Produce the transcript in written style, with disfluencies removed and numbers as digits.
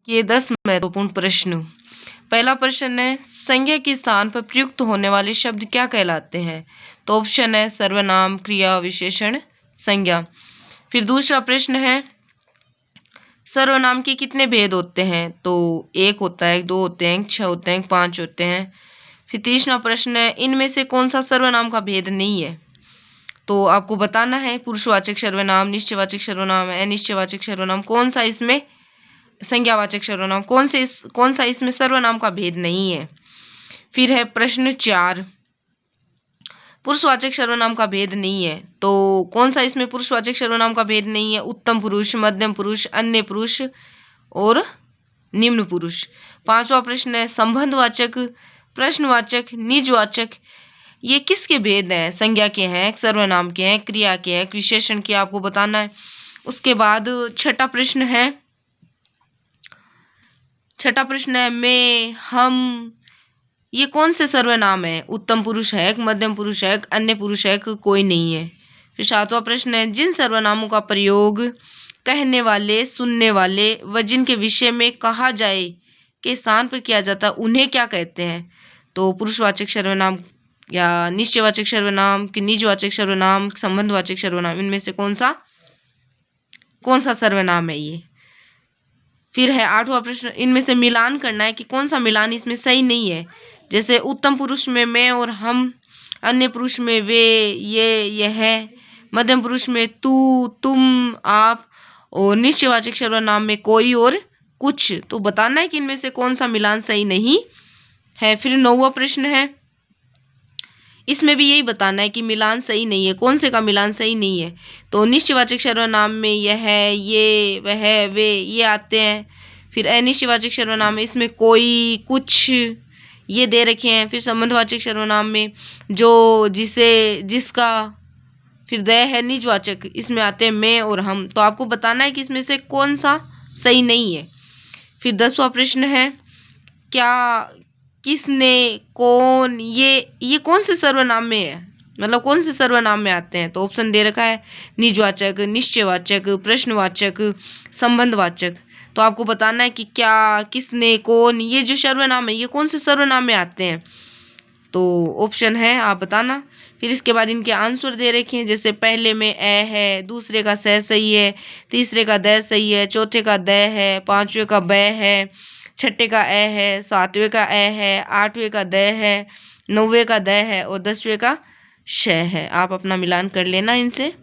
ये 10 महत्वपूर्ण प्रश्न। पहला प्रश्न है, संज्ञा के स्थान पर प्रयुक्त होने वाले शब्द क्या कहलाते हैं? तो ऑप्शन है सर्वनाम, क्रिया, विशेषण, संज्ञा। फिर दूसरा प्रश्न है, सर्वनाम के कितने भेद होते हैं? तो 1 होता है, 2 होते हैं, 6 होते हैं, 5 होते हैं। फिर तीसरा प्रश्न है, इनमें से कौन सा सर्वनाम का भेद नहीं है? तो आपको बताना है पुरुषवाचक सर्वनाम, निश्चयवाचक सर्वनाम, अनिश्चयवाचक सर्वनाम, कौन सा इसमें संज्ञावाचक सर्वनाम, कौन सा इसमें सर्वनाम का भेद नहीं है। फिर है प्रश्न 4, पुरुषवाचक सर्वनाम का भेद नहीं है, तो कौन सा इसमें पुरुषवाचक सर्वनाम का भेद नहीं है? उत्तम पुरुष, मध्यम पुरुष, अन्य पुरुष और निम्न पुरुष। पांचवा प्रश्न है, संबंधवाचक, प्रश्नवाचक, निजवाचक, ये किसके भेद हैं? संज्ञा के हैं, सर्वनाम के हैं, क्रिया के हैं, विशेषण के, आपको बताना है। उसके बाद छठा प्रश्न है मैं, हम, ये कौन से सर्वनाम है? उत्तम पुरुष है, मध्यम पुरुष है, अन्य पुरुष है, कोई नहीं है। फिर सातवां प्रश्न है, जिन सर्वनामों का प्रयोग कहने वाले, सुनने वाले व जिनके विषय में कहा जाए के स्थान पर किया जाता है उन्हें क्या कहते हैं? तो पुरुषवाचक सर्वनाम या निश्चयवाचक सर्वनाम कि निजवाचक सर्वनाम, संबंधवाचक सर्वनाम, इनमें से कौन सा सर्वनाम है ये? फिर है आठवां प्रश्न, इनमें से मिलान करना है कि कौन सा मिलान इसमें सही नहीं है। जैसे उत्तम पुरुष में मैं और हम, अन्य पुरुष में वे, ये, यह, मध्यम पुरुष में तू, तुम, आप, और निश्चयवाचक सर्वनाम में कोई और कुछ। तो बताना है कि इनमें से कौन सा मिलान सही नहीं है। फिर 9वां प्रश्न है, इसमें भी यही बताना है कि मिलान सही नहीं है, कौन से का मिलान सही नहीं है। तो निश्चयवाचक सर्वनाम में यह, ये, वह, वे, ये आते हैं। फिर अनिश्चयवाचक सर्वनाम में इसमें कोई, कुछ, ये दे रखे हैं। फिर संबंधवाचक सर्वनाम में जो, जिसे, जिसका। फिर द है निजवाचक, इसमें आते हैं मैं और हम। तो आपको बताना है कि इसमें से कौन सा सही नहीं है। फिर 10वां प्रश्न है, क्या, किसने, कौन, ये कौन से सर्वनाम में है, मतलब कौन से सर्वनाम में आते हैं? तो ऑप्शन दे रखा है निजवाचक, निश्चयवाचक, प्रश्नवाचक, संबंधवाचक। तो आपको बताना है कि क्या, किसने, कौन, ये जो सर्वनाम है ये कौन से सर्वनाम में आते हैं? तो ऑप्शन है, आप बताना। फिर इसके बाद इनके आंसर दे रखे हैं, जैसे पहले में ए है, दूसरे का स सही है, तीसरे का द सही है, चौथे का द है, पांचवे का ब है, छठे का ए है, सातवें का ए है, आठवें का द है, 9वें का द है और 10वें का श है। आप अपना मिलान कर लेना इनसे।